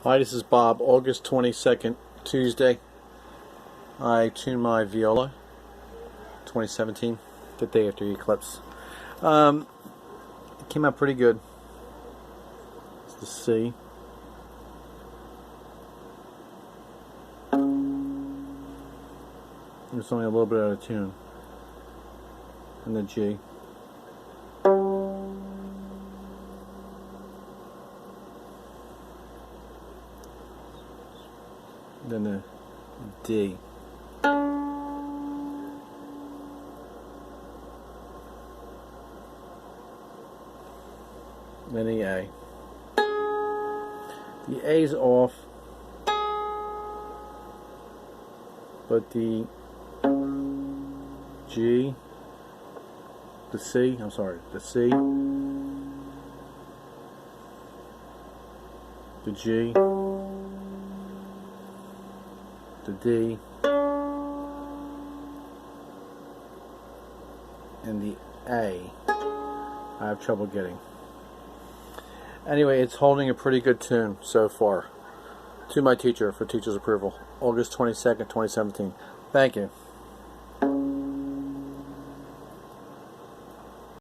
Hi, this is Bob. August 22nd, Tuesday. I tuned my Viola 2017, the day after the eclipse. It came out pretty good. It's the C. It's only a little bit out of tune. And the G. Then the D. Then the A. The A's off, but the G, the C, I'm sorry, the C, the G, the D, and the A, I have trouble getting. Anyway, it's holding a pretty good tune so far. To my teacher for teacher's approval. August 22nd, 2017. Thank you.